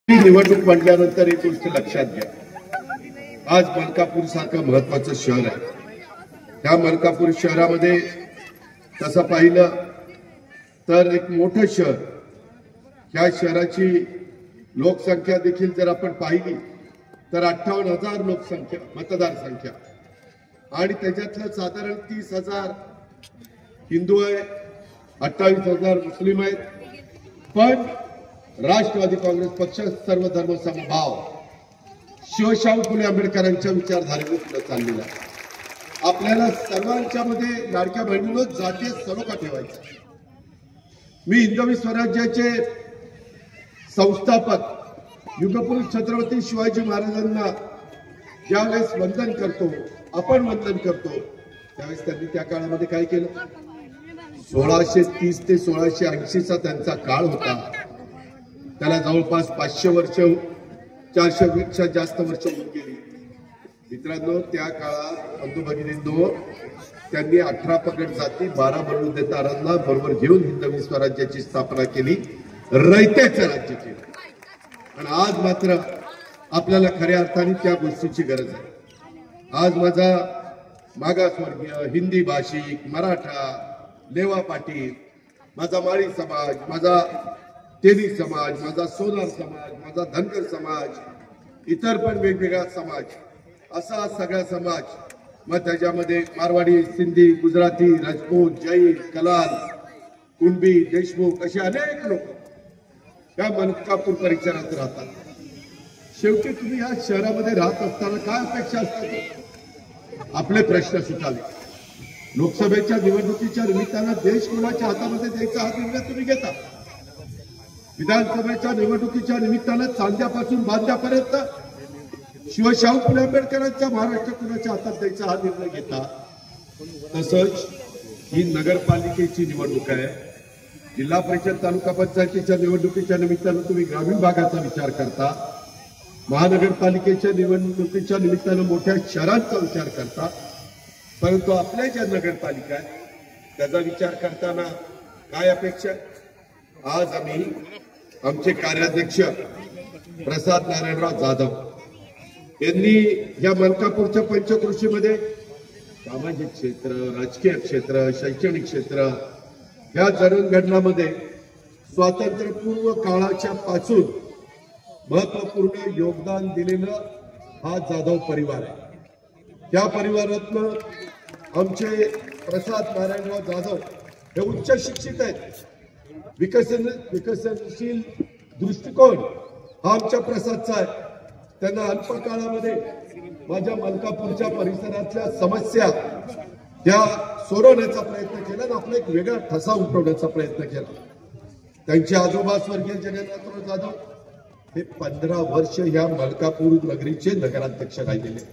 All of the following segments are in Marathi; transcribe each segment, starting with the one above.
निवडणूक म्हटल्यानंतर एक गोष्ट लक्षात घ्या, आज मलकापूर सारखं महत्वाचं शहर आहे. त्या मलकापूर शहरामध्ये तसं पाहिलं तर एक मोठं शहर, त्या शहराची लोकसंख्या देखील जर आपण पाहिली तर 58,000 लोकसंख्या मतदार संख्या आणि त्याच्यातलं साधारण 30,000 हिंदू आहे, 28,000 मुस्लिम आहेत. पण राष्ट्रवादी काँग्रेस पक्ष सर्व धर्म समभाव शिवशाहू फुले आंबेडकरांच्या विचारधारेने पुढे चाललेला आहे. आपल्याला सर्वांच्या मध्ये लाडक्या बहिणींनाच जातीय सलोखा ठेवायचा. मी हिंदवी स्वराज्याचे संस्थापक युगपुरुष छत्रपती शिवाजी महाराजांना ज्यावेळेस वंदन करतो, आपण वंदन करतो, त्यावेळेस त्यांनी त्या काळामध्ये काय केलं? 1630 ते 1680 त्यांचा काळ होता. त्याला जवळपास 500 वर्ष, 400 पेक्षा जास्त वर्ष होऊन गेली. मित्रांनो, त्या काळात बंधू भगिनींनो, त्यांनी 18 पगड जाती 12 बलुतेदारांना बरोबर घेऊन हिंदवी स्वराज्याची स्थापना केली, रयतेचं राज्य केलं. आणि आज मात्र आपल्याला खऱ्या अर्थाने त्या गोष्टीची गरज आहे. आज माझा मागासवर्गीय, हिंदी भाषिक, मराठा, लेवा पाटील, माझा माळी समाज, माझा तेली समाज, माझा सोनार समाज, माझा धनगर समाज, इतर पण वेगवेगळा समाज, असा सगळा समाज, मग त्याच्यामध्ये मारवाडी, सिंधी, गुजराती, राजपूत, जैन, कलाल, कुणबी, देशमुख असे अनेक लोक त्या मलकापूर परिसरात राहतात. शेवटी तुम्ही या शहरामध्ये राहत असताना काय अपेक्षा असतात? आपले प्रश्न सुटावे. लोकसभेच्या निवडणुकीच्या निमित्तानं देश कोणाच्या हातामध्ये द्यायचा हा निर्णय तुम्ही घेता. विधानसभेच्या निवडणुकीच्या निमित्तानं चांद्यापासून बांद्यापर्यंत शिवशाहू फुले आंबेडकरांच्या महाराष्ट्र कुणाच्या हातात द्यायचा हा निर्णय घेता. तसंच ही नगरपालिकेची निवडणूक आहे. जिल्हा परिषद तालुका पंचायतीच्या निवडणुकीच्या निमित्तानं तुम्ही ग्रामीण भागाचा विचार करता, महानगरपालिकेच्या निवडणुकीच्या निमित्तानं मोठ्या शहरांचा विचार करता. परंतु आपल्या ज्या नगरपालिका आहे त्याचा विचार करताना काय अपेक्षा? आज आम्ही आमचे कार्याध्यक्ष प्रसाद नारायणराव जाधव यांनी या मलकापूरच्या पंचक्रोशीमध्ये सामाजिक क्षेत्र, राजकीय क्षेत्र, शैक्षणिक क्षेत्र या जडणघडणामध्ये स्वातंत्र्यपूर्व काळाच्या पासून महत्वपूर्ण योगदान दिलेलं हा जाधव परिवार आहे. त्या परिवारातनं आमचे प्रसाद नारायणराव जाधव हे उच्च शिक्षित आहेत. विकसनशील दृष्टिकोन हा आमच्या प्रसादचा आहे. त्यांना अल्प काळामध्ये माझ्या मलकापूरच्या परिसरातल्या समस्या त्या सोडवण्याचा प्रयत्न केला आणि आपला एक वेगळा ठसा उमटवण्याचा प्रयत्न केला. त्यांचे आजोबा स्वर्गीय जगन्नाथराव जाधव हे 15 वर्ष या मलकापूर नगरीचे नगराध्यक्ष राहिलेले.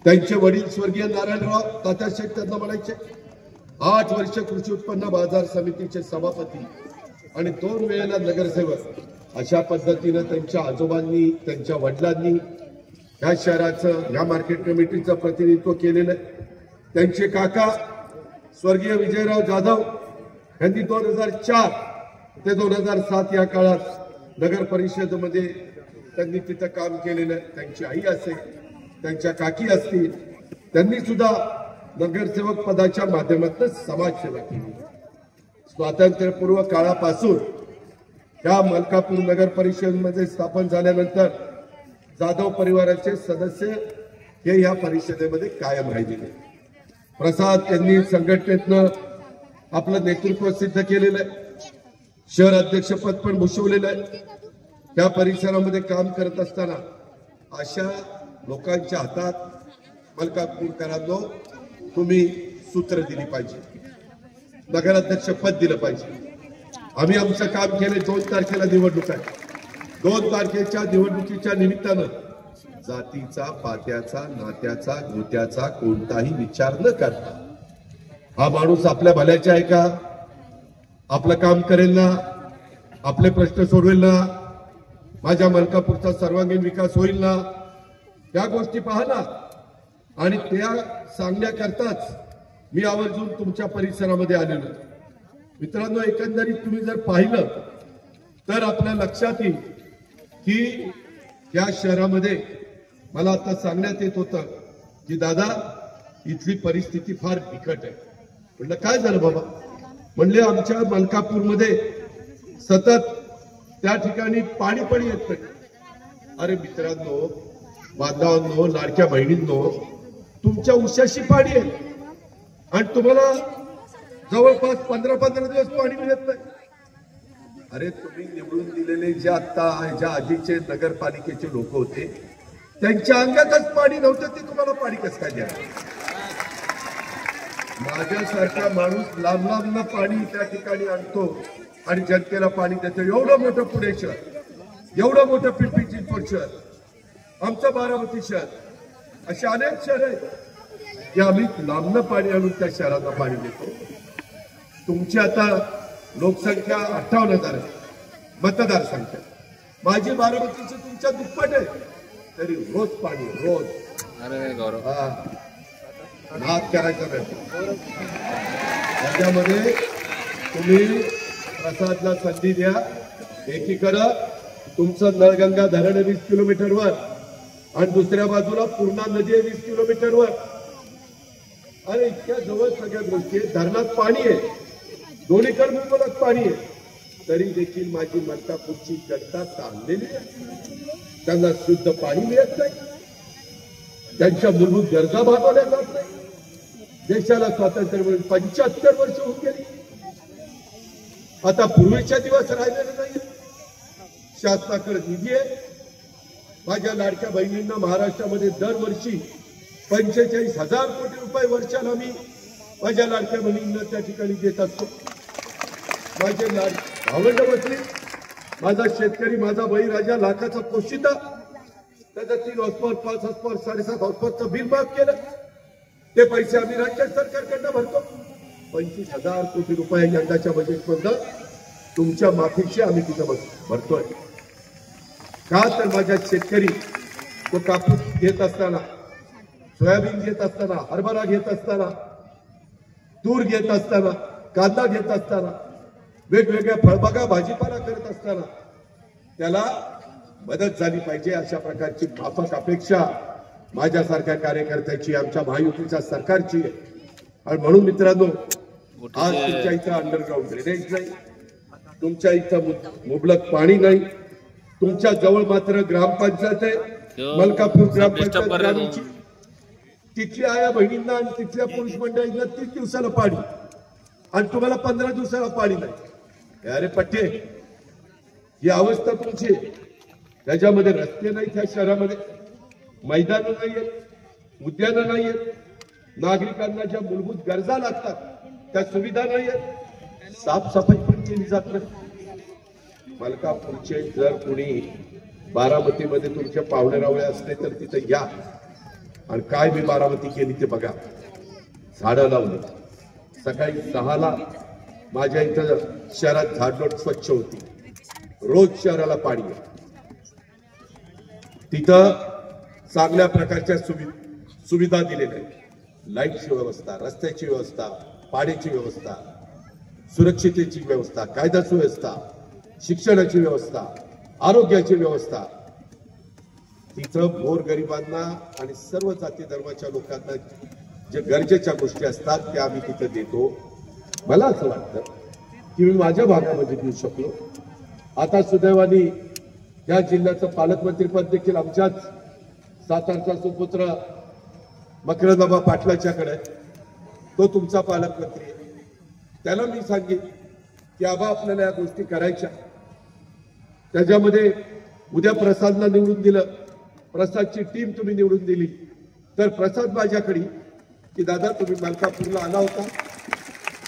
त्यांचे वडील स्वर्गीय नारायणराव तात्याशेठ त्यांना म्हणायचे. 8 वर्ष कृषी उत्पन्न बाजार समितीचे सभापती आणि 2 वेळेला नगरसेवक. अशा पद्धतीनं त्यांच्या आजोबांनी, त्यांच्या वडिलांनी या शहराचं, या मार्केट कमिटीचं प्रतिनिधित्व केलेलं आहे. त्यांचे काका स्वर्गीय विजयराव जाधव यांनी 2004 ते 2007 या काळात नगर परिषदेमध्ये त्यांनी तिथं काम केलेलं आहे. त्यांची आई असेल, त्यांच्या काकी असतील, त्यांनी सुद्धा नगरसेवक पदाच्या माध्यमातून समाजसेवा केली. स्वातंत्र्यपूर्व काळापासून या मलकापूर नगर परिषदेमध्ये स्थापन झाल्यानंतर जाधव परिवाराचे सदस्य हे या परिषदेमध्ये कायम राहिलेले. प्रसाद यांनी संघटनेतनं आपलं नेतृत्व सिद्ध केलेलं आहे. शहर अध्यक्षपद पण भूषवलेलं आहे. त्या परिसरामध्ये काम करत असताना अशा लोकांच्या हातात मलकापूरकरांनो तुम्ही सूत्र दिली पाहिजे, नगराध्यक्ष पद दिलं पाहिजे. आम्ही आमचं काम केलं. 2 तारखेला निवडणूक आहे. 2 तारखेच्या निवडणुकीच्या निमित्तानं जातीचा, पात्याचा, नात्याचा, गोत्याचा कोणताही विचार न करता हा माणूस आपल्या भल्याचा आहे का? आपलं काम करेल ना? आपले प्रश्न सोडवेल ना? माझ्या मलकापूरचा सर्वांगीण विकास होईल ना? या गोष्टी पहा ना. आणि त्या सांगण्याकरताच मी आवर्जून तुमच्या परिसरामध्ये आलेलो. मित्रांनो, एकंदरीत तुम्ही जर पाहिलं तर आपल्या लक्षात येईल की या शहरामध्ये मला आता सांगण्यात येत होतं की दादा इथली परिस्थिती फार बिकट आहे. म्हणलं काय झालं बाबा? म्हणले आमच्या मलकापूरमध्ये सतत त्या ठिकाणी पाणी पण येत नाही. अरे मित्रांनो, बांधवांनो, लाडक्या बहिणींनो, तुमच्या उशाशी पाणी आहे आणि तुम्हाला जवळपास 15-15 दिवस पाणी मिळत नाही. अरे तुम्ही निवडून दिलेले जे आता ज्या आधीचे नगरपालिकेचे लोक होते त्यांच्या अंगातच पाणी नव्हतं, ते तुम्हाला पाणी कसं काय द्या? माझ्यासारखा माणूस लांब लांब पाणी त्या ठिकाणी आणतो आणि जनतेला पाणी देतो. एवढं मोठं पुणे शहर, एवढं मोठं पिंपरी चिंचवड शहर, आमचं बारामती शहर, असे अनेक शहर आहेत की आम्ही लांबनं पाणी आणून त्या शहरांना पाणी देतो. तुमची आता लोकसंख्या 58,000 आहे, मतदारसंख्या माझी बारामतीची तुमच्या दुप्पट आहे, तरी रोज पाणी, रोज. अरे गौरव, नाद करायचा नाही. त्याच्यामध्ये तुम्ही प्रसादला संधी द्या. एकीकडं तुमचं नळगंगा धरण 20 किलोमीटरवर आणि दुसऱ्या बाजूला पूर्णा नदी आहे 20 किलोमीटरवर. अरे इतक्या जवळ सगळ्या गोष्टी आहेत. धरणात पाणी आहे, दोन्हीकडे मुबलक पाणी आहे, तरी देखील माझी मलकापूरची जनता ताणलेली आहे. त्यांना शुद्ध पाणी मिळत नाही, त्यांच्या मूलभूत गरजा भागवल्या जात नाही. देशाला स्वातंत्र्य मिळून 75 वर्ष होऊन गेली. आता पूर्वीच्या दिवस राहिलेले नाही. शासनाकडे निधी आहे. माझ्या लाडक्या बहिणींना महाराष्ट्रामध्ये दरवर्षी 45,000 कोटी रुपये वर्षाला मी माझ्या लाडक्या बहिणींना त्या ठिकाणी देत असतो. माझे भावंड बसले, माझा शेतकरी, माझा बळीराजा लाखाचा पोशिता, त्याचा 3 हॉर्सपॉवर 5 हॉर्सपॉवर 7.5 हॉर्सपॉवरचं बिल माफ केलं. ते पैसे आम्ही राज्य सरकारकडनं भरतो. 25,000 कोटी रुपये यंदाच्या बजेटमधनं तुमच्या माफीशी आम्ही तिथं भरतोय. का तर माझ्या शेतकरी तो कापूस घेत असताना, सोयाबीन घेत असताना, हरभरा घेत असताना, तूर घेत असताना, कांदा घेत असताना, वेगवेगळ्या फळबागा भाजीपाला करत असताना त्याला मदत झाली पाहिजे. अशा प्रकारची माफक अपेक्षा माझ्यासारख्या कार्यकर्त्याची, आमच्या महायुतीच्या सरकारची आहे. आणि म्हणून मित्रांनो, आज तुमच्या इथं अंडरग्राऊंड ड्रेनेज नाही, तुमच्या इथं मुबलक पाणी नाही, तुमच्या जवळ मात्र ग्रामपंचायत आहे, मलकापूर ग्रामपंचायत ग्रामीणची. तिथल्या आया बहिणींना आणि तिथल्या पुरुष मंडळींना 30 दिवसाला पाणी आणि तुम्हाला 15 दिवसाला पाणी नाही. अरे पट्टे, ही अवस्था तुमची. त्याच्यामध्ये रस्ते नाहीत ह्या शहरामध्ये, मैदानं नाहीयेत, उद्यानं नाहीयेत, नागरिकांना ज्या मूलभूत गरजा लागतात त्या सुविधा नाहीयेत, साफसफाई पण केली जात नाही. मलकापूरचे जर कोणी बारामतीमध्ये तुमचे पाहुणेरावळे असले तर तिथे या आणि काय मी बारामती केली ते बघा. झाडं लावली, सकाळी 6ला माझ्या इथं शहरात झाडलोट स्वच्छ होती. रोज शहराला पाणी आहे. तिथं चांगल्या प्रकारच्या सुविधा दिलेल्या आहेत. लाईटची व्यवस्था, रस्त्याची व्यवस्था, पाण्याची व्यवस्था, सुरक्षितेची व्यवस्था, कायदा सुव्यवस्था, शिक्षणाची व्यवस्था, आरोग्याची व्यवस्था. तिथं गोरगरिबांना आणि सर्व जाती धर्माच्या लोकांना जे गरजेच्या गोष्टी असतात त्या आम्ही तिथं देतो. मला असं वाटतं की मी माझ्या भागामध्ये देऊ शकलो. आता सुदैवाने या जिल्ह्याचं पालकमंत्रीपद देखील आमच्याच सातारचा सुपुत्र मकरंदबा पाटलाच्याकडे, तो तुमचा पालकमंत्री आहे. त्याला मी सांगेन की आबा आपल्याला या गोष्टी करायच्या. त्याच्यामध्ये उद्या प्रसादला निवडून दिलं, प्रसादची टीम तुम्ही निवडून दिली तर प्रसाद माझ्याकडे की दादा तुम्ही मलकापूरला आला होता,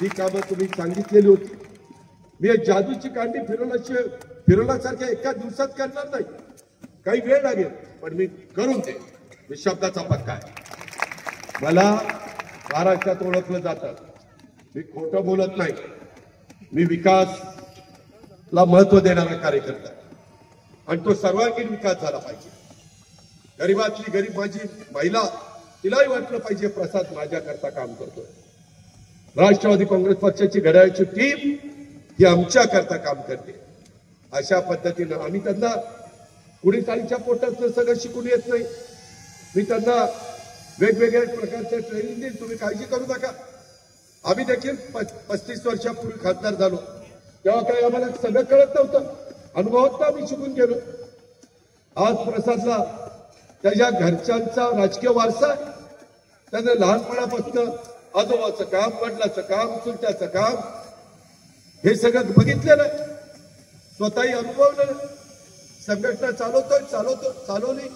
ही कामं तुम्ही सांगितलेली होती. मी एक जादूची कांडी फिरवण्यासारख्या एका दिवसात करणार नाही, काही वेळ लागेल, पण मी करून दे. मी शब्दाचा पक्का आहे. मला महाराष्ट्रात ओळखलं जातं, मी खोटं बोलत नाही. मी विकासला महत्व देणारा कार्यकर्ता आणि तो सर्वांगीण विकास झाला पाहिजे. गरीबातली गरीब माझी महिला, तिलाही वाटलं पाहिजे प्रसाद माझ्याकरता काम करतोय. राष्ट्रवादी काँग्रेस पक्षाची घड्याळाची टीम ही आमच्याकरता काम करते. अशा पद्धतीनं आम्ही त्यांना कुणी चाळीच्या पोटात सगळं शिकून येत नाही. मी त्यांना वेगवेगळ्या प्रकारचं ट्रेनिंग देईल, तुम्ही काळजी करू नका. आम्ही देखील 35 वर्षापूर्वी खासदार झालो, तेव्हा काही आम्हाला सगळं कळत नव्हतं. अनुभवात आम्ही शिकून गेलो. आज प्रसादला त्याच्या घरच्यांचा राजकीय वारसा, त्यानं लहानपणापासून आजोबाचं काम, वडिलाचं काम, चुलत्याचं काम हे सगळं बघितलेलं आहे, स्वतःही अनुभवलेलं. संघटना चालवली.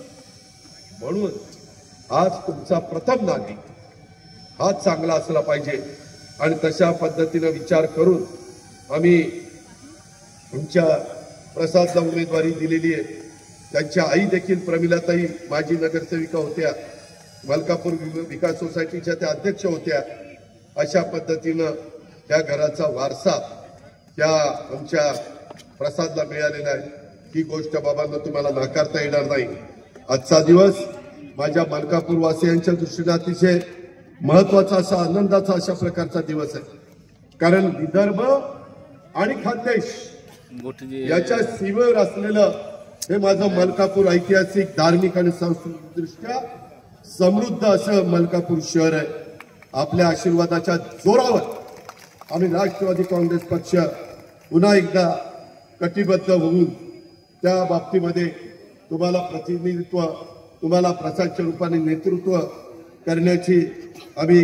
म्हणून आज तुमचा प्रथम नागरिक हा चांगला असला पाहिजे आणि तशा पद्धतीने विचार करून आम्ही तुमच्या प्रसादला उमेदवारी दिलेली आहे. त्यांच्या आई देखील प्रमिलाताई माजी नगरसेविका होत्या, मलकापूर विकास सोसायटीच्या त्या अध्यक्ष होत्या. अशा पद्धतीनं त्या घराचा वारसा त्या आमच्या प्रसादला मिळालेला आहे. ही गोष्ट बाबांना तुम्हाला नाकारता येणार नाही. आजचा दिवस माझ्या मलकापूर वासियांच्या दृष्टीने अतिशय महत्वाचा असा, आनंदाचा अशा प्रकारचा दिवस आहे. कारण विदर्भ आणि खानदेश याच्या सीमेवर असलेलं हे माझं मलकापूर ऐतिहासिक, धार्मिक आणि सांस्कृतिक दृष्ट्या समृद्ध असं मलकापूर शहर आहे. आपल्या आशीर्वादाच्या जोरावर आम्ही राष्ट्रवादी काँग्रेस पक्ष पुन्हा एकदा कटिबद्ध होऊन त्या बाबतीमध्ये तुम्हाला प्रतिनिधित्व, तुम्हाला प्रसादच्या रूपाने नेतृत्व करण्याची आम्ही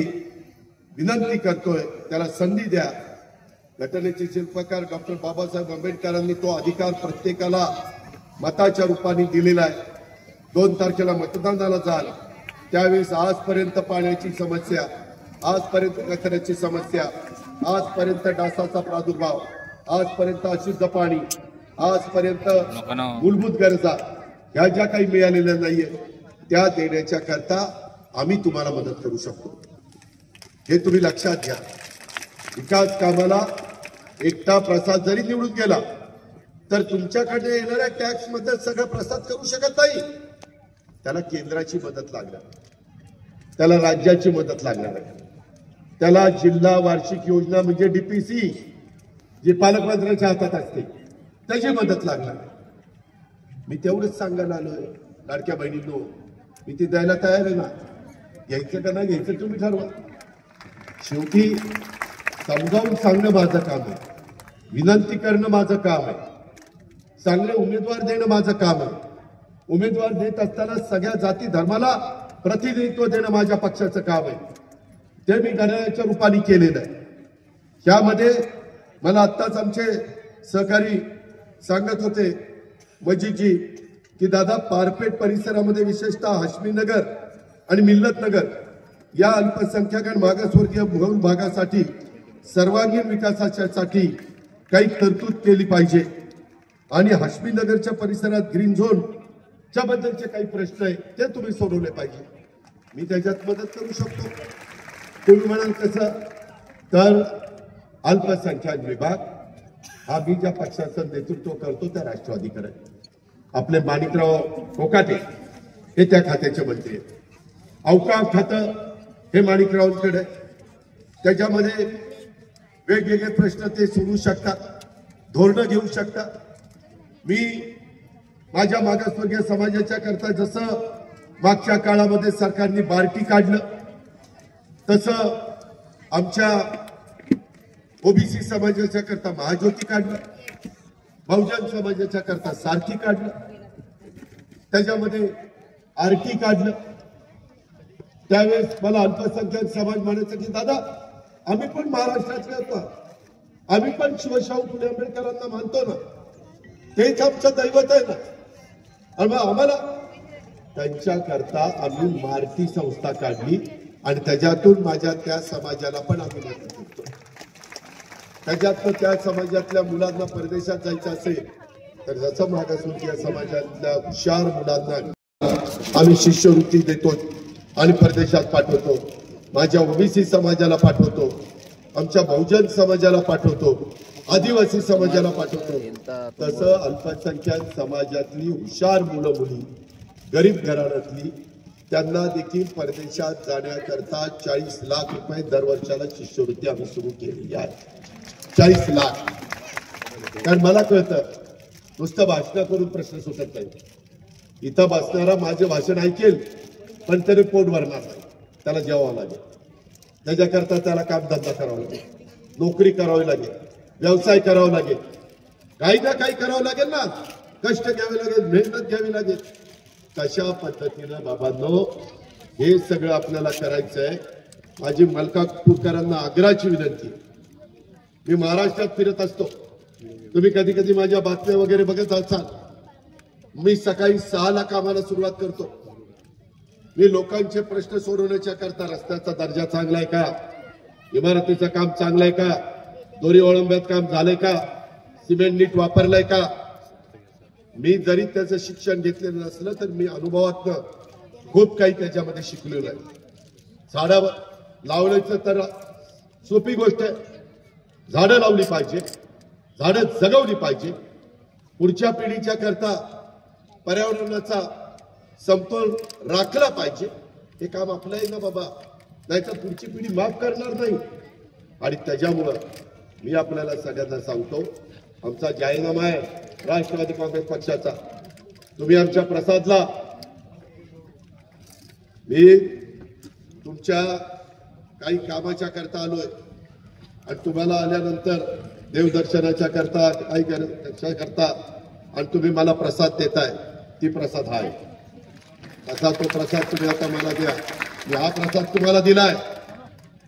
विनंती करतोय. त्याला संधी द्या. घटनेचे शिल्पकार डॉक्टर बाबासाहेब आंबेडकरांनी तो अधिकार प्रत्येकाला मताच्या रूपाने दिलेला आहे. 2 तारखेला मतदानाला जाल त्यावेळेस आजपर्यंत पाण्याची समस्या, आजपर्यंत कचऱ्याची समस्या, आजपर्यंत डासाचा प्रादुर्भाव, आजपर्यंत अशुद्ध पाणी, आजपर्यंत मूलभूत गरजा ह्या ज्या काही मिळालेल्या नाहीये त्या देण्याच्या करता आम्ही तुम्हाला मदत करू शकतो. हे तुम्ही लक्षात घ्या. विकास कामाला एकटा प्रसाद जरी निवडून गेला तर तुमच्याकडे येणाऱ्या टॅक्स मध्ये सगळं प्रसाद करू शकत नाही. त्याला केंद्राची मदत लागणार, त्याला राज्याची मदत लागणार आहे, त्याला जिल्हा वार्षिक योजना म्हणजे डीपीसी जी पालकमंत्र्यांच्या हातात असते त्याची मदत लागणार. मी तेवढंच सांगायला आलोय लाडक्या बहिणींनो, मी ती द्यायला तयार आहे ना. घ्यायचं का नाही घ्यायचं तुम्ही ठरवा. शेवटी समजावून सांगणं माझं काम आहे, विनंती करणं माझं काम आहे, चांगले उमेदवार देणं माझं काम आहे. उमेदवार देत असताना सगळ्या जाती धर्माला प्रतिनिधित्व देणं माझ्या पक्षाचं काम आहे. ते मी घड्याळाच्या रूपाने केलेलं आहे. यामध्ये मला आत्ताच आमचे सहकारी सांगत होते मजीदजी की दादा पारपेट परिसरामध्ये विशेषतः हाशमीनगर आणि मिल्लतनगर या अल्पसंख्याक आणि मागासवर्गीय बहुल भागासाठी सर्वांगीण विकासासाठी काही तरतूद केली पाहिजे. आणि हाशमीनगरच्या परिसरात ग्रीन झोनच्या बद्दलचे काही प्रश्न आहे ते तुम्ही सोडवले पाहिजे. मी त्याच्यात मदत करू शकतो. तुम्ही म्हणाल कसं, तर अल्पसंख्याक विभाग हा मी ज्या पक्षाचं नेतृत्व करतो त्या राष्ट्रवादीकडे. आपले माणिकराव कोकाटे हे त्या खात्याचे मंत्री आहेत. अवकाश खातं हे माणिकरावांकडे. त्याच्यामध्ये वेगवेगळे प्रश्न ते सोडवू शकतात, धोरणं घेऊ शकतात. मी माझ्या मागासवर्गीय समाजाच्या करता जसं मागच्या काळामध्ये सरकारने बार्टी काढलं तसं आमच्या ओबीसी समाजाच्या करता महाज्योती काढलं, बहुजन समाजाच्या करता सारथी काढलं, त्याच्यामध्ये आरटी काढलं. त्यावेळेस मला अल्पसंख्याक समाज म्हणायचं की दादा आम्ही पण महाराष्ट्रातले होतो, आम्ही पण शिवशाहू फुले आंबेडकरांना मानतो ना, तेच आमचं दैवत आहे ना. आणि मग आम्हाला त्यांच्या करता आम्ही मारती संस्था काढली आणि त्याच्यातून माझ्या त्या समाजाला पण आम्ही मदत करतो. त्याच्यात त्या समाजातल्या मुलांना परदेशात जायचं असेल तर जसं मागासवर्गीय समाजातल्या हुशार मुलांना आम्ही शिष्यवृत्ती देतो आणि परदेशात पाठवतो. माझ्या ओबीसी समाजाला पाठवतो, आमच्या बहुजन समाजाला पाठवतो, आदिवासी समाजाला पाठवतो. तसं अल्पसंख्याक समाजातली हुशार मुलं मुली, गरीब घराण्यातली, त्यांना देखील परदेशात जाण्याकरता 40 लाख रुपये दरवर्षाला शिष्यवृत्ती आम्ही सुरू केलेली आहे. 40 लाख. कारण मला कळतं नुसतं भाषण करून प्रश्न सुटत नाही. इथं बसणारा माझे भाषण ऐकेल पण तरी पोट भरणार नाही, त्याला जेवावं लागेल, त्याच्याकरता त्याला कामधंदा करावा लागेल, नोकरी करावी लागेल, व्यवसाय करावा लागेल, काही ना काही करावं लागेल ना, कष्ट घ्यावे लागेल, मेहनत घ्यावी लागेल. तशा पद्धतीनं बाबांनो हे सगळं आपल्याला करायचंय. माझी मलकापूरकरांना आग्रहाची विनंती, मी महाराष्ट्रात फिरत असतो, तुम्ही कधी कधी माझ्या बातम्या वगैरे बघत असाल. मी सकाळी 6ला कामाला सुरुवात करतो. मी लोकांचे प्रश्न सोडवण्याच्या करता रस्त्याचा दर्जा चांगला आहे का, इमारतीचं काम चांगलं आहे का, दोरी ओळंब्यात काम झालंय का, सिमेंट नीट वापरलंय का. मी जरी त्याचं शिक्षण घेतलेलं नसलं तर मी अनुभवातनं खूप काही त्याच्यामध्ये शिकलेलो आहे. झाडं लावण्याचं तर सोपी गोष्ट आहे, झाडं लावली पाहिजे, झाडं जगवली पाहिजे, पुढच्या पिढीच्या करता पर्यावरणाचा समतोल राखला पाहिजे. हे काम आपलं आहे ना बाबा, नाहीतर पुढची पिढी माफ करणार नाही. आणि त्याच्यामुळं मी आपल्याला सगळ्यांना सांगतो, आमचा जाहीरनामा आहे राष्ट्रवादी काँग्रेस पक्षाचा. तुम्ही आमच्या प्रसादला, मी तुमच्या काही कामाच्या करता आलोय आणि तुम्हाला आल्यानंतर देवदर्शनाच्या करता काही करता आणि तुम्ही मला प्रसाद देताय, ती प्रसाद आहे असा तो प्रसाद तुम्ही आता मला द्या. मी हा प्रसाद तुम्हाला दिलाय,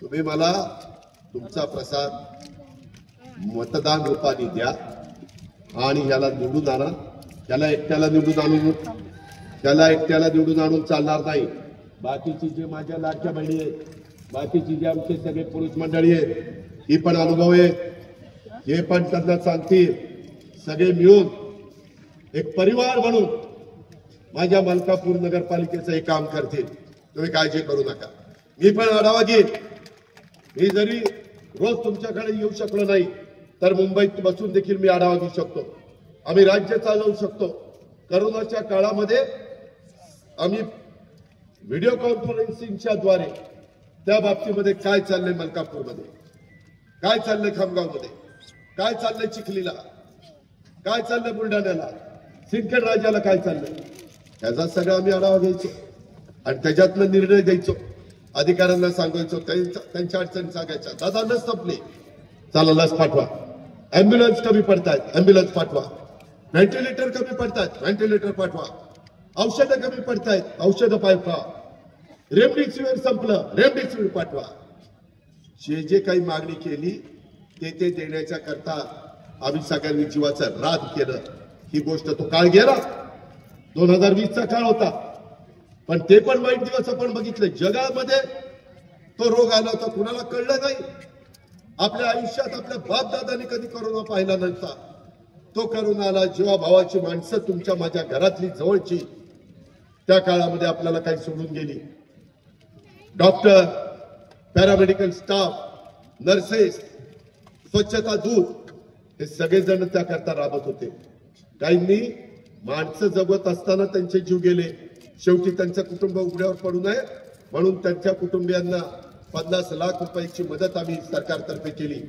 तुम्ही मला तुमचा प्रसाद मतदान रूपाने द्या आणि याला निवडून आणा. त्याला एकट्याला निवडून आणून चालणार नाही. बाकीची जे माझ्या लाडक्या बहिणी आहेत, बाकीची जे आमचे सगळे पुरुष मंडळी आहेत, ही पण अनुभव आहे, हे पण त्यांना सांगतील. सगळे मिळून एक परिवार म्हणून माझ्या मलकापूर नगरपालिकेचं हे काम करतील. तुम्ही काळजी करू नका. मी पण आढावा घेईन. मी जरी रोज तुमच्याकडे येऊ शकलो नाही तर मुंबईत बसून देखील मी आढावा घेऊ शकतो. आम्ही राज्य चालवू शकतो. करोनाच्या काळामध्ये आम्ही व्हिडिओ कॉन्फरन्सिंगच्या द्वारे त्या बाबतीमध्ये काय चाललंय मलकापूरमध्ये, काय चाललंय खामगावमध्ये, काय चाललंय चिखलीला, काय चाललंय बुलढाण्याला, सिंदखेड राजाला काय चाललंय, त्याचा सगळा आम्ही आढावा घ्यायचो आणि त्याच्यातनं निर्णय द्यायचो. अधिकाऱ्यांना सांगायचो, त्यांच्या अडचणी सांगायच्या. दादा लस संपली, चला लस पाठवा. अँब्युलन्स कमी पडतायत, अँब्युलन्स पाठवा. व्हेंटिलेटर कमी पडतायत, व्हेंटिलेटर पाठवा. औषधं कमी पडतायत, औषधं पाठवा. रेमडेसिवीर संपलं, रेमडेसिवीर पाठवा. जे काही मागणी केली ते देण्याच्या करता आम्ही सगळ्यांनी जीवाचं रान केलं. ही गोष्ट तो काळ गेला, 2020चा काळ होता, पण ते पण वाईट दिवस आपण बघितले. जगामध्ये तो रोग आला होता, कुणाला कळलं नाही. आपल्या आयुष्यात आपल्या बापदादांनी कधी करोना पाहिला नव्हता. तो करोना आला जेव्हा भावाची माणसं तुमच्या माझ्या घरातली जवळची त्या काळामध्ये आपल्याला काही सोडून गेली. डॉक्टर, पॅरामेडिकल स्टाफ, नर्सेस, स्वच्छता दूत हे सगळेजण त्याकरता राबत होते. काहींनी माणसं जगत असताना त्यांचे जीव गेले. शेवटी त्यांचं कुटुंब उघड्यावर पडू नये म्हणून त्यांच्या कुटुंबियांना 50 लाख रुपयाची मदत आम्ही सरकारतर्फे केली.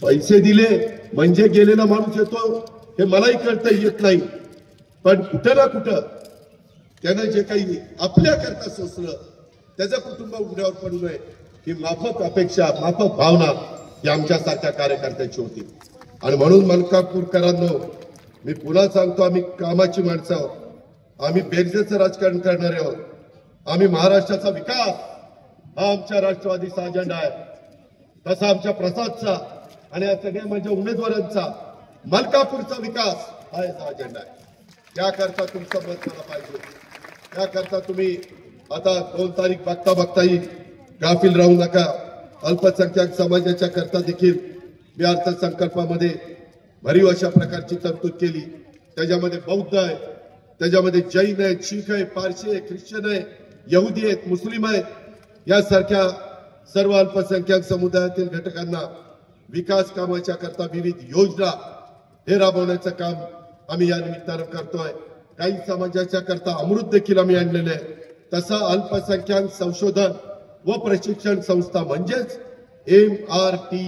पैसे दिले म्हणजे गेलेला माणूस येतो हे मलाही कळतं, येत नाही. पण कुठं ना कुठं त्यानं जे काही आपल्याकरता सोसलं त्याचं कुटुंब उघड्यावर पडू नये ही माफक अपेक्षा, माफक भावना ही आमच्यासारख्या कार्यकर्त्याची होती. आणि म्हणून मलकापूरकरांनो, मी पुन्हा सांगतो, आम्ही कामाची माणसं आहोत. आम्ही बेरजेचं राजकारण करणारे आहोत. आम्ही महाराष्ट्राचा विकास हा आमच्या राष्ट्रवादीचा अजेंडा आहे. तसा आमच्या प्रसादचा आणि या सगळ्या माझ्या उमेदवारांचा मलकापूरचा विकास हा याचा अजेंडा आहे. त्याकरता तुमचं मत मला पाहिजे. त्याकरता तुम्ही आता 2 तारीख बघता गाफील राहू नका. अल्पसंख्याक समाजाच्या करता देखील मी अर्थसंकल्पामध्ये भरीव अशा प्रकारची तरतूद केली. त्याच्यामध्ये बौद्ध आहे, त्याच्यामध्ये जैन आहेत, शीख आहे, पारशी आहे, ख्रिश्चन आहे, यहुदी आहेत, मुस्लिम आहेत, यासारख्या सर्व अल्पसंख्याक समुदायातील घटकांना विकास कामाच्या करता विविध योजना हे राबवण्याचं काम आम्ही या निमित्तानं करतोय. काही समाजाच्या करता अमृत देखील आम्ही आणलेले आहे. तसा अल्पसंख्याक संशोधन व प्रशिक्षण संस्था म्हणजेच MRTI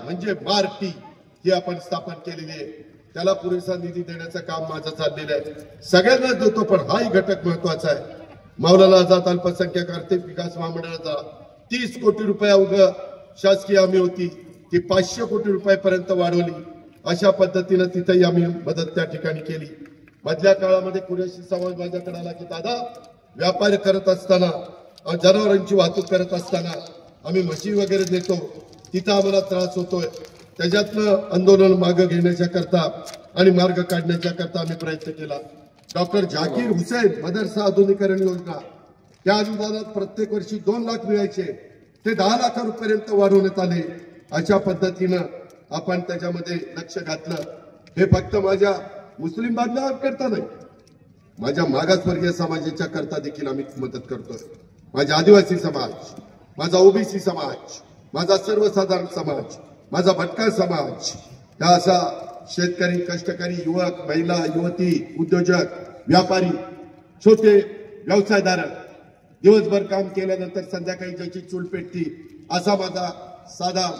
म्हणजे मार्टी ही आपण स्थापन केलेली आहे. त्याला पुरेसा निधी देण्याचं काम माझं चाललेलं आहे। सगळ्यांनाच देतो, पण हाही घटक महत्वाचा आहे। मौलाना आझाद अल्पसंख्याक आर्थिक विकास महामंडळाचा 30 कोटी रुपये अवघ शासकीय हमी होती ती 500 कोटी रुपयापर्यंत वाढवली। अशा पद्धतीने तिथेही आम्ही मदत त्या ठिकाणी केली। मधल्या काळामध्ये कुरेशी समाज माझ्याकडे आला की दादा, व्यापार करत असताना, जनावरांची वाहतूक करत असताना आम्ही म्हशी वगैरे देतो, तिथं आम्हाला त्रास होतोय, त्याच्यातनं आंदोलन मागे घेण्याच्या करता आणि मार्ग काढण्याच्या करता आम्ही प्रयत्न केला। डॉक्टर झाकीर हुसेन मदरसा आधुनिकीकरण योजना, त्या अनुदानात प्रत्येक वर्षी 2 लाख मिळायचे, ते 10 लाखांपर्यंत वाढवण्यात आले। अशा पद्धतीनं आपण त्याच्यामध्ये लक्ष घातलं। हे फक्त माझ्या मुस्लिम बांधवांकरता नाही, माझ्या मागासवर्गीय समाजाच्या करता देखील आम्ही मदत करतोय। माझा आदिवासी समाज, माझा ओबीसी समाज, माझा सर्वसाधारण समाज, माझा भटका समाज, या असा शेतकरी, कष्टकरी, युवक, महिला, युवती, उद्योजक, व्यापारी, छोटे व्यवसायधारक, दिवसभर काम केल्यानंतर संध्याकाळी ज्याची चूल पेटती असा माझा साधा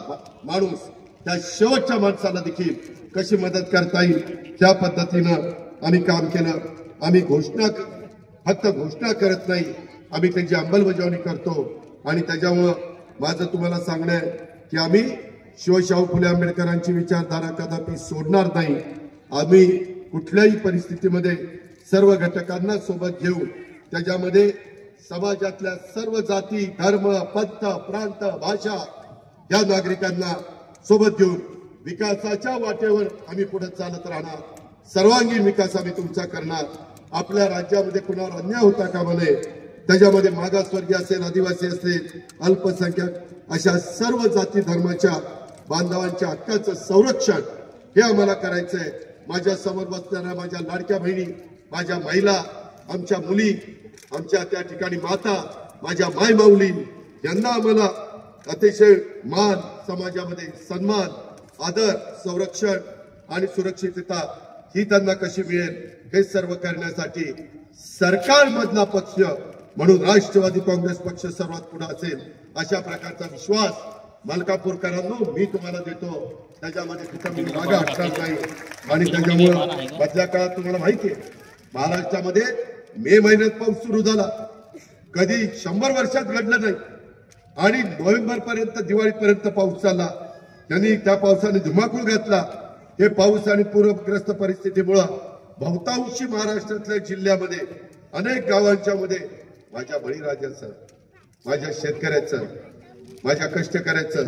माणूस, त्या शेवटच्या माणसाला देखील कशी मदत करता येईल त्या पद्धतीनं आम्ही काम केलं। आम्ही फक्त घोषणा करत नाही, आम्ही त्याची अंमलबजावणी करतो। आणि त्याच्यामुळं माझं तुम्हाला सांगणं आहे की आम्ही शिवशाहू फुले आंबेडकरांची विचारधारा कदापि सोडणार नाही। आम्ही कुठल्याही परिस्थितीमध्ये सर्व घटकांना सोबत घेऊन त्याच्यामध्ये समाजातल्या सर्व जाती, धर्म, पंथ, प्रांत, भाषा या नागरिकांना सोबत घेऊन विकासाच्या वाटेवर आम्ही पुढे चालत राहणार। सर्वांगीण विकास आम्ही तुमचा करणार। आपल्या राज्यामध्ये कुणावर अन्याय होता कामा नये, त्याच्यामध्ये मागासवर्गीय असेल, आदिवासी असेल, अल्पसंख्याक अशा सर्व जाती धर्माच्या बांधवांच्या हक्काचं संरक्षण हे आम्हाला करायचंय। माझ्या समोर बसणाऱ्या माझ्या लाडक्या बहिणी, माझ्या महिला, आमच्या मुली, आमच्या त्या ठिकाणी माता, माझ्या मायमाऊली यांना आम्हाला अतिशय मान, समाजामध्ये सन्मान, आदर, संरक्षण आणि सुरक्षितता ही त्यांना कशी मिळेल हे सर्व करण्यासाठी सरकारमधला पक्ष म्हणून राष्ट्रवादी काँग्रेस पक्ष सर्वात पुढे असेल अशा प्रकारचा विश्वास मलकापूरकरांनो मी तुम्हाला देतो। त्याच्यामध्ये कुठं मी मागे हटणार नाही। आणि त्याच्यामुळे मधल्या काळात तुम्हाला माहिती आहे महाराष्ट्रामध्ये मे महिन्यात पाऊस सुरू झाला, कधी 100 वर्षात घडलं नाही, आणि नोव्हेंबर पर्यंत, दिवाळीपर्यंत पाऊस चालला। त्यांनी त्या पावसाने धुमाकूळ घातला। हे पाऊस आणि पूरग्रस्त परिस्थितीमुळे बहुतांशी महाराष्ट्रातल्या जिल्ह्यामध्ये अनेक गावांच्या मध्ये माझ्या बळीराजाचं, माझ्या शेतकऱ्याचं, माझ्या कष्टकऱ्याचं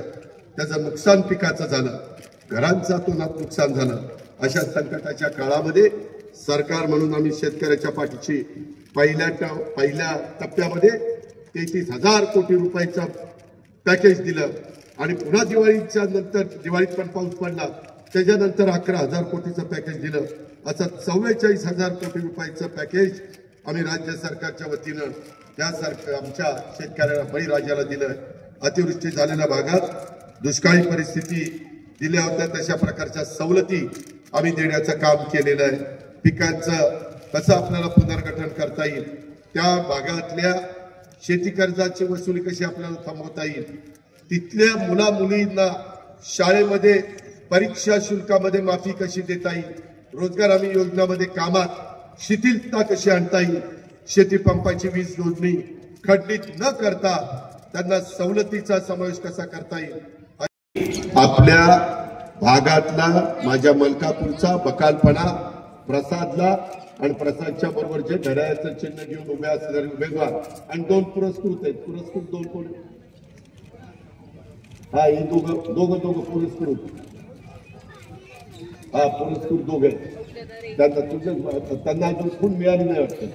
त्याचं नुकसान पिकाचं झालं, घरांचं अतोनात नुकसान झालं। अशा संकटाच्या काळामध्ये सरकार म्हणून आम्ही शेतकऱ्याच्या पाठीशी पहिल्या टप्प्यामध्ये 33,000 कोटी रुपयाचं पॅकेज दिलं। आणि पुन्हा दिवाळीच्या नंतर, दिवाळीत पण पाऊस पडला, त्याच्यानंतर 11,000 कोटीचं पॅकेज दिलं। असं 44,000 कोटी रुपयाचं पॅकेज आम्ही राज्य सरकारच्या वतीनं त्या आमच्या शेतकऱ्याला, बळीराजाला दिलं। अतिवृष्टी झालेल्या भागात दुष्काळी परिस्थिती दिल्या होत्या, तशा प्रकारच्या सवलती आम्ही देण्याचं काम केलेलं आहे। पिकांचं कसं आपल्याला पुनर्गठन करता येईल, त्या भागातल्या शेती कर्जाची वसुली कशी आपल्याला थांबवता येईल, तिथल्या मुला मुलींना शाळेमध्ये परीक्षा शुल्कामध्ये माफी कशी देता येईल, रोजगार हमी योजनामध्ये कामात शिथिलता कशी आणता येईल, शेती पंपाची वीज जोडणी खंडित न करता त्यांना सवलतीचा समावेश कसा करता येईल। आपल्या भागातला, माझ्या मलकापूरचा बकालपणा प्रसादला आणि प्रसादच्या बरोबर जे घड्याळाचं चिन्ह घेऊन उभे असणारे उमेदवार आणि 2 पुरस्कृत आहेत, पुरस्कृत 2 कोण? हा, हे दोघं पुरस्कृत, हा पुरस्कृत दोघे त्यांना अजून खून मिळाली नाही वाटतं।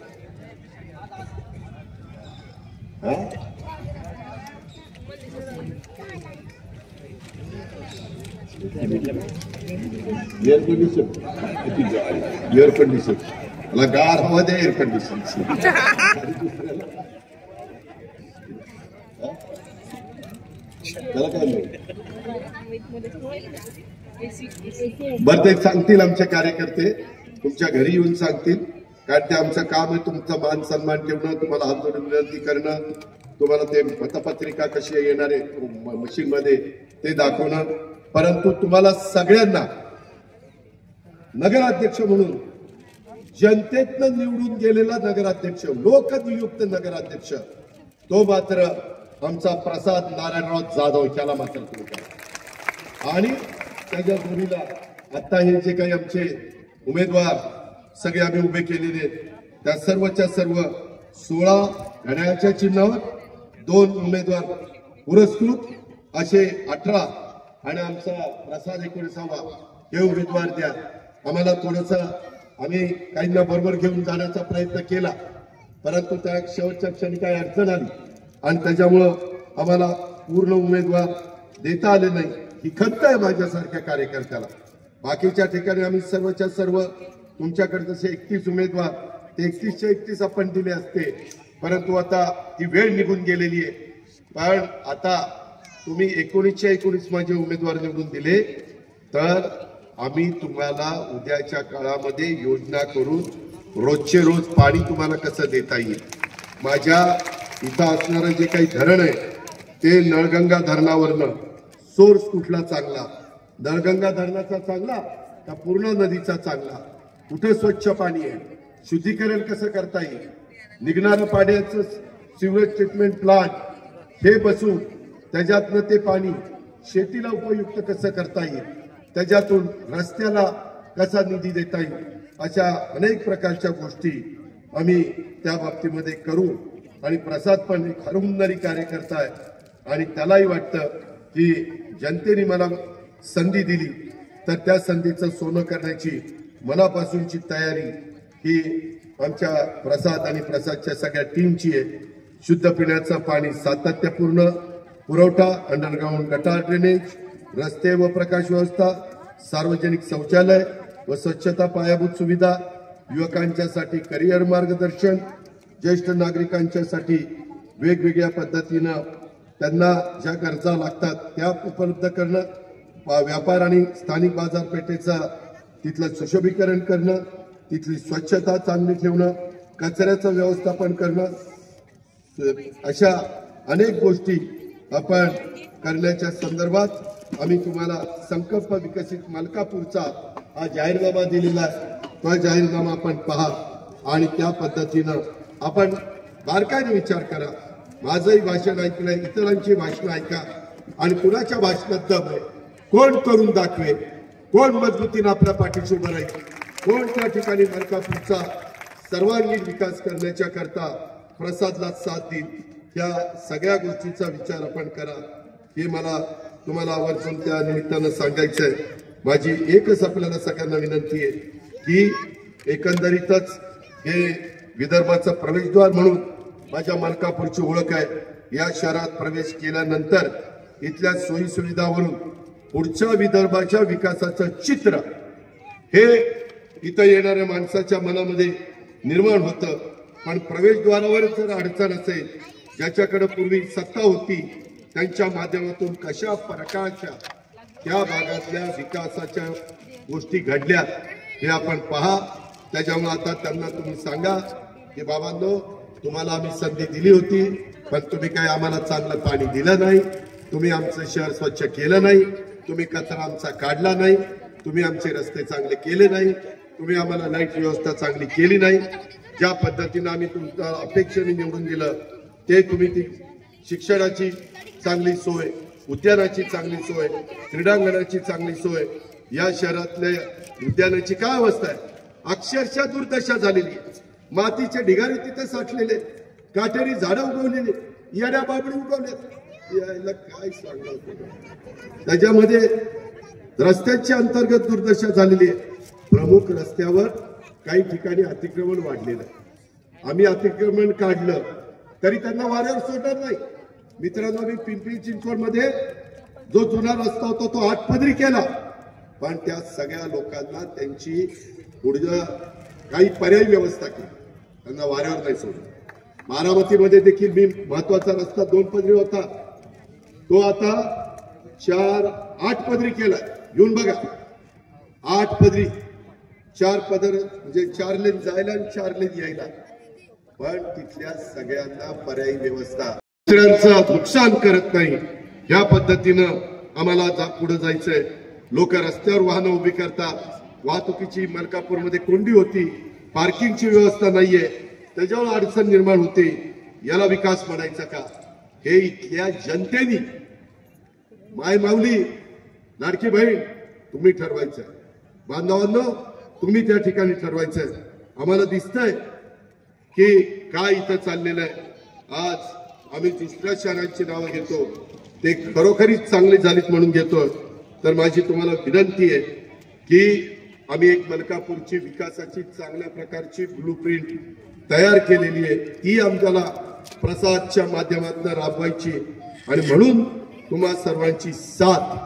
एअर कंडिशन मला गार हवा दे, एअर कंडिशन त्याला काय बरं ते सांगतील आमचे कार्यकर्ते, तुमच्या घरी येऊन सांगतील, कारण ते आमचं काम आहे तुमचा मान सन्मान ठेवणं, तुम्हाला हात जोडून विनंती करणं, तुम्हाला ते मतपत्रिका कशी येणार आहे मशीन मध्ये ते दाखवणं। परंतु तुम्हाला सगळ्यांना नगराध्यक्ष म्हणून जनतेतनं निवडून गेलेला नगराध्यक्ष, लोकनियुक्त नगराध्यक्ष, तो मात्र आमचा प्रसाद नारायणराव जाधव त्याला मात्र आणि त्याच्या जोडीला आता हे जे काही आमचे उमेदवार सगळे आम्ही उभे केलेले आहेत त्या सर्वच्या सर्व 16 घड्याळाच्या चिन्हावर 2 उमेदवार पुरस्कृत असे 18 आणि आमचा प्रसाद 19वा हे उमेदवार द्या। आम्हाला थोडंसं आम्ही काहींना बरोबर घेऊन जाण्याचा प्रयत्न केला, परंतु त्या शेवटच्या क्षणी काही अडचण आली आणि त्याच्यामुळं आम्हाला पूर्ण उमेदवार देता आले नाही। ही खंत आहे माझ्यासारख्या कार्यकर्त्याला। बाकीच्या ठिकाणी आम्ही सर्वच्या सर्व तुमच्याकडे जसे 31 उमेदवार ते 31च्या 31 आपण दिले असते, परंतु आता ती वेळ निघून गेलेली आहे। पण आता तुम्ही 19च्या 19 माझे उमेदवार निवडून दिले तर आम्ही तुम्हाला उद्याच्या काळामध्ये योजना करून रोजचे रोज पाणी तुम्हाला कसं देता येईल। माझ्या इथं असणारं जे काही धरण आहे ते नळगंगा धरणावरनं सोर्स कुठला चांगला, नळगंगा धरणाचा चांगला का पूर्ण नदीचा चांगला, कुठे स्वच्छ पाणी आहे, शुद्धीकरण कसं करता येईल, निघणारं पाण्याचं सिवेज ट्रीटमेंट प्लांट हे बसून त्याच्यातनं ते पाणी शेतीला उपयुक्त कसं करता येईल, त्याच्यातून रस्त्याला कसा निधी देता येईल, अशा अनेक प्रकारच्या गोष्टी आम्ही त्या बाबतीमध्ये करू। आणि प्रसाद पण एक हरहुन्नरी कार्यकर्ता आहे आणि त्यालाही वाटतं की जनतेने मला संधी दिली तर त्या संधीचं सोनं करण्याची मनापासूनची तयारी ही आमच्या प्रसाद आणि प्रसादच्या सगळ्या टीमची आहे। शुद्ध पिण्याचं पाणी सातत्यपूर्ण पुरवठा, अंडरग्राउंड गटार ड्रेनेज, रस्ते व प्रकाश व्यवस्था, सार्वजनिक शौचालय व स्वच्छता पायाभूत सुविधा, युवकांच्यासाठी करिअर मार्गदर्शन, ज्येष्ठ नागरिकांच्यासाठी वेगवेगळ्या पद्धतीनं त्यांना ज्या गरजा लागतात त्या उपलब्ध करणं, व्यापार आणि स्थानिक बाजारपेठेचा तिथलं सुशोभीकरण करणं, तिथली स्वच्छता चांगली ठेवणं, कचऱ्याचं व्यवस्थापन करणं, अशा अनेक गोष्टी आपण करण्याच्या संदर्भात आम्ही तुम्हाला संकल्प विकसित मलकापूरचा हा जाहीरनामा दिलेला आहे। तो जाहीरनामा आपण पहा आणि त्या पद्धतीनं आपण बारकाईने विचार करा। माझंही भाषण ऐकलंय, इतरांची भाषण ऐका आणि कुणाच्या भाषणात दम आहे, कोण करून दाखवे, कोण मजबूतीने आपल्या पाठीशी उभं राहील, कोण त्या ठिकाणी मलकापूरचा सर्वांगीण विकास करण्याच्या करता प्रसादला साथ देईल, या सगळ्या गोष्टीचा विचार आपण करा। हे मला तुम्हाला आवर्जून त्या निमित्तानं सांगायचंय। माझी एकच आपल्याला सगळ्यांना विनंती आहे की एकंदरीतच हे विदर्भाचं प्रवेशद्वार म्हणून माझ्या मलकापूरची ओळख आहे। या शहरात प्रवेश केल्यानंतर इथल्या सोयी सुविधावरून पुढच्या विदर्भाच्या विकासाचं चित्र हे इथं येणाऱ्या माणसाच्या मनामध्ये निर्माण होतं। पण प्रवेशद्वारावर जर अडचण असेल, ज्याच्याकडे पूर्वी सत्ता होती त्यांच्या माध्यमातून कशा प्रकारच्या त्या भागातल्या विकासाच्या गोष्टी घडल्या हे आपण पहा। त्याच्यामुळे आता त्यांना तुम्ही सांगा की बाबांनो, तुम्हाला आम्ही संधी दिली होती पण तुम्ही काय आम्हाला चांगलं पाणी दिलं नाही, तुम्ही आमचं शहर स्वच्छ केलं नाही, तुम्ही कचरा आमचा काढला नाही, तुम्ही आमचे रस्ते चांगले केले नाही, तुम्ही आम्हाला लाईट व्यवस्था चांगली केली नाही। ज्या पद्धतीनं आम्ही तुमच्या अपेक्षेने निवडून दिलं ते तुम्ही ती शिक्षणाची चांगली सोय, उद्यानाची चांगली सोय, क्रीडांगणाची चांगली सोय, या शहरातल्या उद्यानाची काय अवस्था आहे, अक्षरशः दुर्दशा झालेली आहे। मातीचे ढिगारे तिथे साठलेले, काटेरी झाडं उगवलेली, येड्या बाबडी उगवल्या, यायला काय सांगणार। त्याच्यामध्ये रस्त्याची अंतर्गत दुर्दशा झालेली आहे। प्रमुख रस्त्यावर काही ठिकाणी अतिक्रमण वाढलेलं आहे। आम्ही अतिक्रमण काढलं तरी त्यांना वाऱ्यावर सोडणार नाही। मित्रांनो, मी पिंपरी चिंचवड मध्ये जो जुना रस्ता होता तो 8 पदरी केला, पण त्या सगळ्या लोकांना त्यांची पुढे काही पर्यायी व्यवस्था केली, त्यांना वाऱ्यावर नाही सोडलं। बारामतीमध्ये देखील मी महत्वाचा रस्ता 2 पदरी होता, तो आता 8 पदरी केला। येऊन बघा, 8 पदरी, 4 पदर म्हणजे 4 लेन जायला आणि 4 लेन यायला, पण तिथल्या सगळ्यांना पर्यायी व्यवस्था, दुसऱ्यांचं नुकसान करत नाही, या पद्धतीनं आम्हाला पुढे जायचंय। लोक रस्त्यावर वाहनं उभी करतात, वाहतुकीची मलकापूरमध्ये कोंडी होती, पार्किंगची व्यवस्था नाहीये, त्याच्यावर अडचण निर्माण होते, याला विकास म्हणायचा का? हे इथल्या जनतेने, माय माऊली, लाडकी बहीण, तुम्ही ठरवायचं. बांधवांनो, तुम्ही त्या ठिकाणी ठरवायचं. आम्हाला दिसतंय की काय इथं चाललेलं आहे. आज आम्ही दुसऱ्या शहरांची नावं घेतो, ते खरोखरीच चांगली झालीत म्हणून घेतोय. तर माझी तुम्हाला विनंती आहे की आम्ही एक मलकापूरची विकासाची चांगल्या प्रकारची ब्लूप्रिंट तयार केलेली आहे, ती आम्हाला प्रसादच्या माध्यमातून राबवायची, आणि म्हणून तुम्हा सर्वांची साथ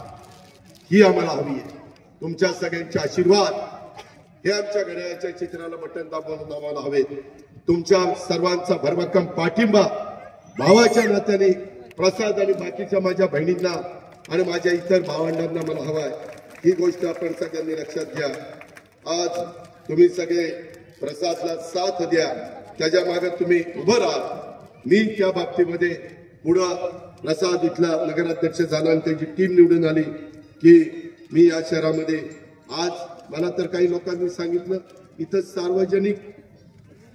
ही आम्हाला हवी आहे. तुमच्या सगळ्यांचे आशीर्वाद हे आमच्या घड्याळाच्या चित्राला बटन दाबून आम्हाला हवेत. तुमच्या सर्वांचा भरभक्कम पाठिंबा भावाच्या नात्याने प्रसाद आणि बाकीच्या माझ्या बहिणींना आणि माझ्या इतर भावंडांना मला हवाय. ही गोष्ट आपण सगळ्यांनी लक्षात घ्या. आज तुम्ही सगळे प्रसादला साथ द्या, त्याच्या मागे तुम्ही उभं राहा. मी त्या बाबतीमध्ये पुढं प्रसाद इथला नगराध्यक्ष झाला आणि त्याची टीम निवडून आली की मी या शहरामध्ये, आज मला तर काही लोकांनी सांगितलं इथं सार्वजनिक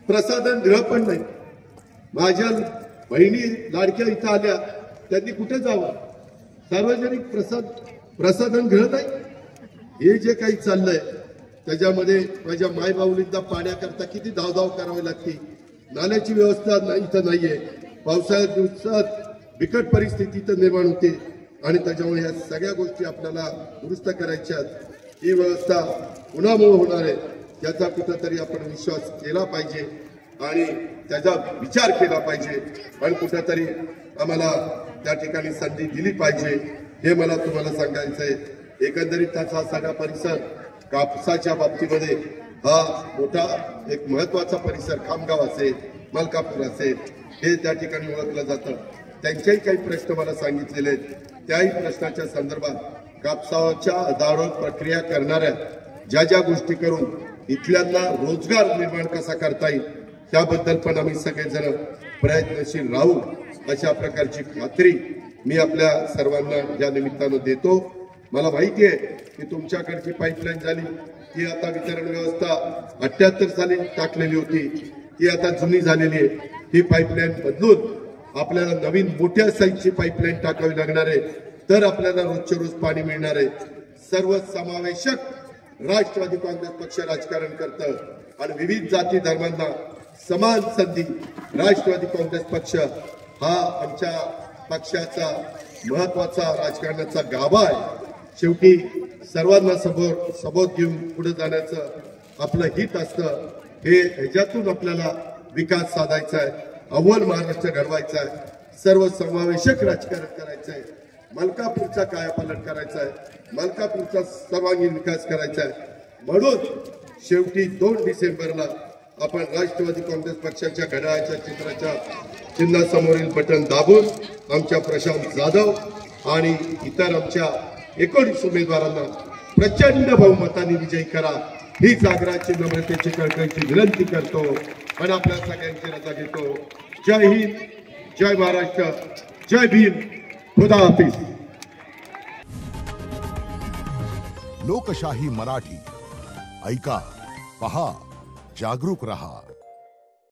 प्रसाधन गृह पण नाही. माझ्या बहिणी लाडक्या इथं आल्या, त्यांनी कुठे जावं? सार्वजनिक प्रसाधन गृह नाही. हे जे काही चाललंय त्याच्यामध्ये माझ्या मायबाऊलींना पाण्याकरता किती धावधाव करावी लागते. नाल्याची व्यवस्था इथं नाहीये. पावसाळ्यात दिवसात बिकट परिस्थिती इथं निर्माण होते आणि त्याच्यामुळे या सगळ्या गोष्टी आपल्याला दुरुस्त करायच्या. ही व्यवस्था कुणामुळे होणार आहे याचा कुठंतरी आपण विश्वास केला पाहिजे आणि त्याचा विचार केला पाहिजे, पण कुठंतरी आम्हाला त्या ठिकाणी संधी दिली पाहिजे, हे मला तुम्हाला सांगायचं आहे. एकंदरीत त्याचा सगळा परिसर कापसाच्या बाबतीमध्ये हा मोठा एक महत्वाचा परिसर, खामगाव असेल, मलकापूर असेल, हे त्या ठिकाणी ओळखलं जातं. त्यांच्याही काही प्रश्न मला सांगितलेले आहेत. त्याही प्रश्नाच्या संदर्भात कापसाच्या आधारावर प्रक्रिया करणाऱ्या ज्या ज्या गोष्टी करून इथल्यांना रोजगार निर्माण कसा करता येईल त्याबद्दल पण आम्ही सगळेजण प्रयत्नशील राहू, अशा प्रकारची खात्री मी आपल्या सर्वांना या निमित्तानं देतो. मला माहिती आहे की तुमच्याकडची पाईपलाईन झाली, ती आता वितरण व्यवस्था 78 साली टाकलेली होती, ती आता जुनी झालेली आहे. ही पाईपलाईन बदलून आपल्याला नवीन मोठ्या साईजची पाईपलाईन टाकावी लागणार आहे, तर आपल्याला रोजच्या रोज पाणी मिळणार आहे. सर्वसमावेशक राष्ट्रवादी काँग्रेस पक्ष राजकारण करतं आणि विविध जाती धर्मांना समान संधी राष्ट्रवादी काँग्रेस पक्ष हा आमच्या पक्षाचा महत्वाचा राजकारणाचा गाभा आहे. शेवटी सर्वांना सबोध घेऊन पुढे जाण्याचं आपलं हित असतं. हे ह्याच्यातून आपल्याला विकास साधायचा आहे, अव्वल महाराष्ट्र घडवायचा आहे, सर्वसमावेशक राजकारण करायचं आहे, मलकापूरचा कायापालट करायचा आहे, मलकापूरचा सर्वांगीण विकास करायचा आहे. म्हणून शेवटी 2 डिसेंबरला आपण राष्ट्रवादी काँग्रेस पक्षाच्या घड्याळाच्या चित्राच्या चिन्हासमोरील बटन दाबून आमच्या प्रशांत जाधव आणि इतर आमच्या 19 उमेदवारांना प्रचंड बहुमताने विजयी करा, ही जागराची नम्रतेची कळकळीची विनंती करतो आणि आपल्या सगळ्यांची रजा घेतो. जय हिंद, जय महाराष्ट्र, जय भीम, खुदा हाफिज. लोकशाही मराठी ऐका, पहा, जागरूक रहा.